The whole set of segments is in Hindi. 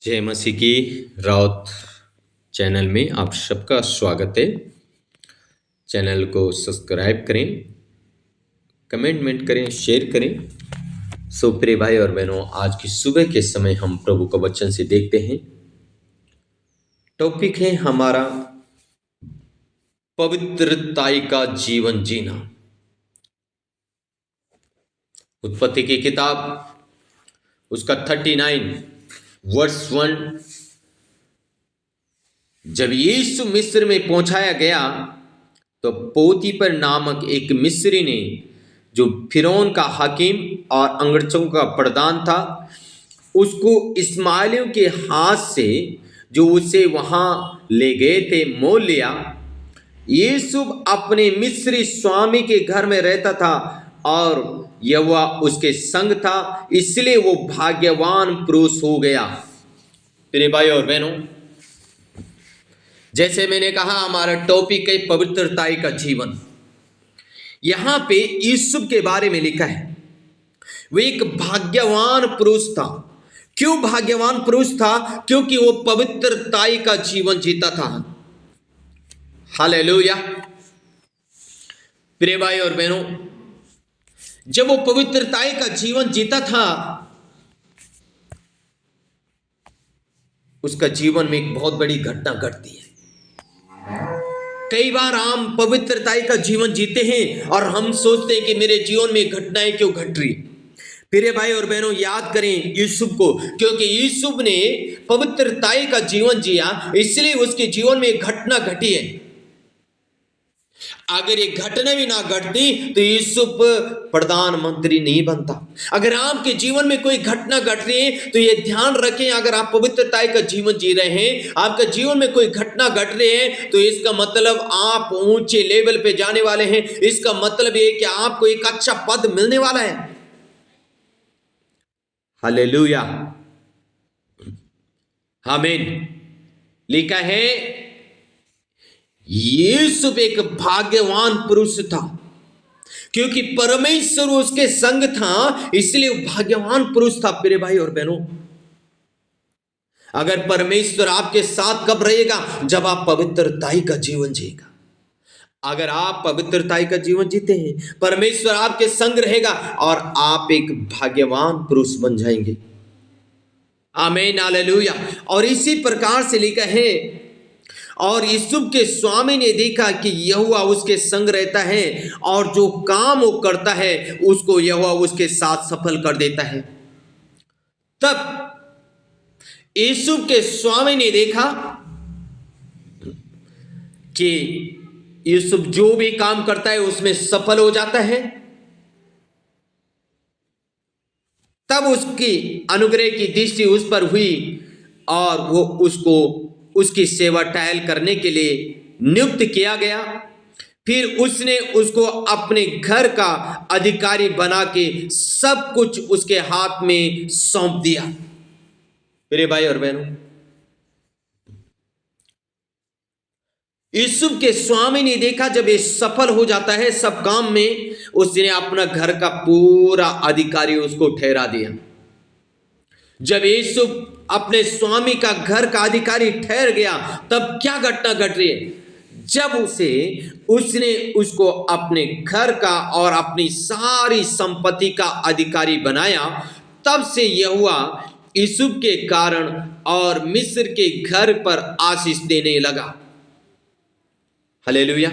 जय मसीह की राउत चैनल में आप सबका स्वागत है। चैनल को सब्सक्राइब करें, कमेंट करें, शेयर करें। सो प्रिय भाई और बहनों, आज की सुबह के समय हम प्रभु का वचन से देखते हैं। टॉपिक है हमारा पवित्रताई का जीवन जीना। उत्पत्ति की किताब उसका 39 वर्स 1। जब यीशु मिस्र में पहुंचाया गया तो पोतीपर नामक एक मिस्री ने, जो फिरौन का हकीम और अंगरक्षकों का प्रधान था, उसको इस्माइलियों के हाथ से जो उसे वहां ले गए थे मोल लिया। यूसुफ अपने मिस्री स्वामी के घर में रहता था और यहोवा उसके संग था, इसलिए वो भाग्यवान पुरुष हो गया। प्रिय भाई और बहनों, जैसे मैंने कहा, हमारा टॉपिक है पवित्रताई का जीवन। यहां पे यूसुफ के बारे में लिखा है, वो एक भाग्यवान पुरुष था। क्यों भाग्यवान पुरुष था? क्योंकि वो पवित्रताई का जीवन जीता था। हालेलुया। प्रिय भाई और बहनों, जब वो पवित्रताई का जीवन जीता था, उसका जीवन में एक बहुत बड़ी घटना घटती है। कई बार हम पवित्रताई का जीवन जीते हैं और हम सोचते हैं कि मेरे जीवन में घटनाएं क्यों घट रही। प्रिय भाई और बहनों, याद करें यूसुफ को, क्योंकि यूसुफ ने पवित्रताई का जीवन जिया, इसलिए उसके जीवन में एक घटना घटी है। अगर ये घटना भी ना घटती तो यूसुफ प्रधानमंत्री नहीं बनता। अगर आपके जीवन में कोई घटना घट रही है तो ये ध्यान रखें, अगर आप पवित्रताई का जीवन जी रहे हैं, आपके जीवन में कोई घटना घट रही है, तो इसका मतलब आप ऊंचे लेवल पे जाने वाले हैं। इसका मतलब ये कि आपको एक अच्छा पद मिलने वाला है। हालेलुया, आमीन। लिखा है यूसुफ एक भाग्यवान पुरुष था, क्योंकि परमेश्वर उसके संग था, इसलिए वो भाग्यवान पुरुष था। प्रिय भाई और बहनों, अगर परमेश्वर आपके साथ कब रहेगा? जब आप पवित्रताई का जीवन जिएगा। अगर आप पवित्रताई का जीवन जीते हैं, परमेश्वर आपके संग रहेगा और आप एक भाग्यवान पुरुष बन जाएंगे। आमीन, हालेलुया। और इसी प्रकार से लिखा है, और यूसुफ के स्वामी ने देखा कि यहोवा उसके संग रहता है और जो काम वो करता है उसको यहोवा उसके साथ सफल कर देता है। तब यूसुफ के स्वामी ने देखा कि यूसुफ जो भी काम करता है उसमें सफल हो जाता है। तब उसकी अनुग्रह की दृष्टि उस पर हुई और वो उसको उसकी सेवा टहल करने के लिए नियुक्त किया गया। फिर उसने उसको अपने घर का अधिकारी बना के सब कुछ उसके हाथ में सौंप दिया। मेरे भाई और बहनों, यूसुफ के स्वामी ने देखा जब ये सफल हो जाता है सब काम में, उसने अपना घर का पूरा अधिकारी उसको ठहरा दिया। जब यूसुफ अपने स्वामी का घर का अधिकारी ठहर गया, तब क्या घटना घट रही है? जब उसने उसको अपने घर का और अपनी सारी संपत्ति का अधिकारी बनाया, तब से यहोवा यूसुफ के कारण और मिस्र के घर पर आशीष देने लगा। हालेलुया।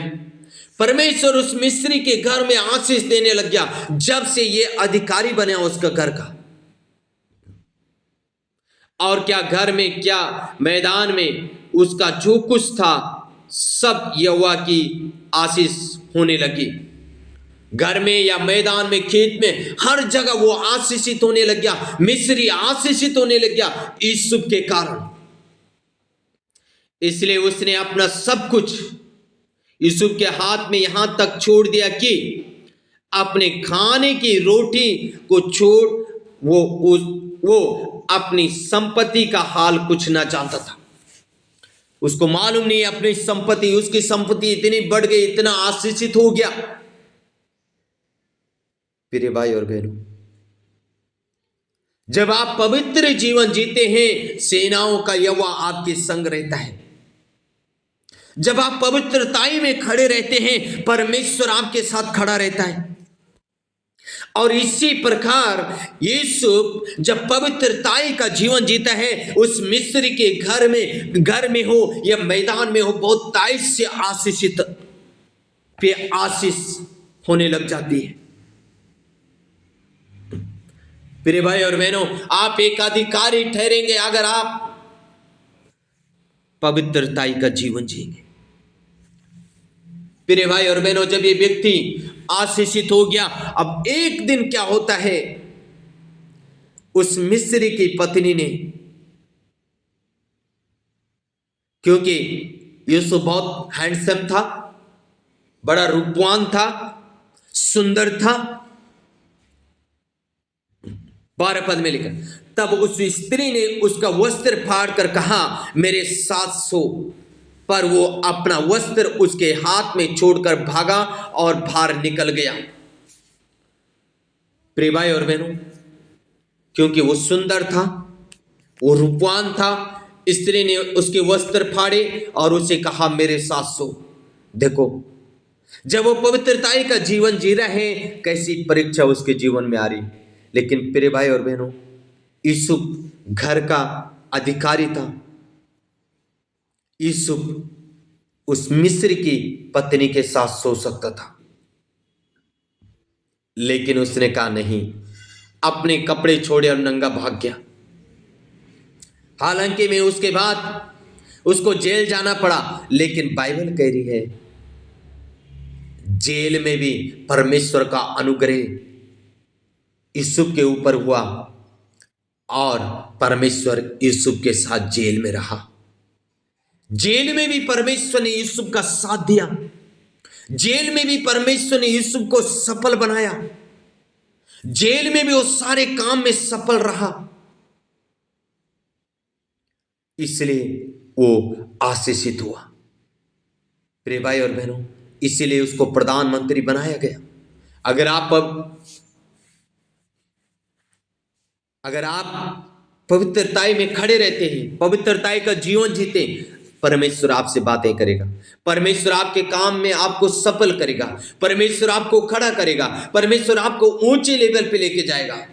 परमेश्वर उस मिस्री के घर में आशीष देने लग गया जब से ये अधिकारी बना उसका घर का। और क्या घर में, क्या मैदान में, उसका जो कुछ था सब यहोवा की आशीष होने लगी। घर में या मैदान में, खेत में, हर जगह वो आशीषित होने लग गया। मिस्री आशीषित होने लग गया यूसुफ के कारण। इसलिए उसने अपना सब कुछ यूसुफ के हाथ में यहां तक छोड़ दिया कि अपने खाने की रोटी को छोड़ वो अपनी संपत्ति का हाल कुछ ना जानता था। उसको मालूम नहीं अपनी संपत्ति, उसकी संपत्ति इतनी बढ़ गई, इतना आशीषित हो गया। प्रिय भाई और बहनों, जब आप पवित्र जीवन जीते हैं, सेनाओं का यहोवा आपके संग रहता है। जब आप पवित्रताई में खड़े रहते हैं, परमेश्वर आपके साथ खड़ा रहता है। और इसी प्रकार यूसुफ जब पवित्रताई का जीवन जीता है, उस मिस्री के घर में हो या मैदान में हो, बहुत ताई से आशीषित पे आशीष होने लग जाती है। प्रिय भाई और बहनों, आप एक अधिकारी ठहरेंगे अगर आप पवित्रताई का जीवन जिएंगे। प्रिय भाई और बहनों, जब ये व्यक्ति आशीषित हो गया, अब एक दिन क्या होता है, उस मिस्री की पत्नी ने, क्योंकि यूसुफ बहुत हैंडसम था, बड़ा रूपवान था, सुंदर था, 12 पद में लिखा, तब उस स्त्री ने उसका वस्त्र फाड़ कर कहा, मेरे साथ सो। पर वो अपना वस्त्र उसके हाथ में छोड़कर भागा और बाहर निकल गया। प्रिय भाई और बहनों, क्योंकि वो सुंदर था, वो रूपवान था, स्त्री ने उसके वस्त्र फाड़े और उसे कहा, मेरे साथ सो। देखो, जब वो पवित्रताई का जीवन जी रहे हैं, कैसी परीक्षा उसके जीवन में आ रही। लेकिन प्रिय भाई और बहनों, यूसुफ घर का अधिकारी था। यूसुफ उस मिस्र की पत्नी के साथ सो सकता था, लेकिन उसने कहा नहीं, अपने कपड़े छोड़े और नंगा भाग गया। हालांकि में उसके बाद उसको जेल जाना पड़ा, लेकिन बाइबल कह रही है जेल में भी परमेश्वर का अनुग्रह यूसुफ के ऊपर हुआ और परमेश्वर यूसुफ के साथ जेल में रहा। जेल में भी परमेश्वर ने यूसुफ का साथ दिया। जेल में भी परमेश्वर ने यूसुफ को सफल बनाया। जेल में भी वो सारे काम में सफल रहा, इसलिए वो आशीषित हुआ। प्रिय भाई और बहनों, इसीलिए उसको प्रधानमंत्री बनाया गया। अगर आप पवित्रताई में खड़े रहते हैं, पवित्रताई का जीवन जीते, परमेश्वर आपसे बातें करेगा। परमेश्वर आपके काम में आपको सफल करेगा। परमेश्वर आपको खड़ा करेगा। परमेश्वर आपको ऊंचे लेवल पे लेके जाएगा।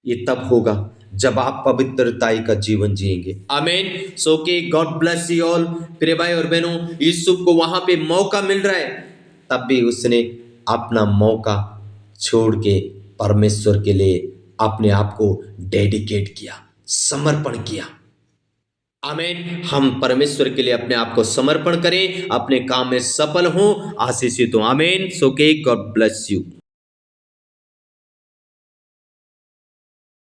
ये तब होगा जब आप पवित्रताई का जीवन जिएंगे। आमीन। सो के गॉड ब्लेस यू ऑल। प्रिय भाई और बहनों, यूसुफ को वहां पे मौका मिल रहा है, तब भी उसने अपना मौका छोड़ के परमेश्वर के लिए अपने आप को डेडिकेट किया, समर्पण किया। आमीन। हम परमेश्वर के लिए अपने आप को समर्पण करें, अपने काम में सफल हों, आशीषित हों। आमीन। सो के गॉड ब्लेस यू।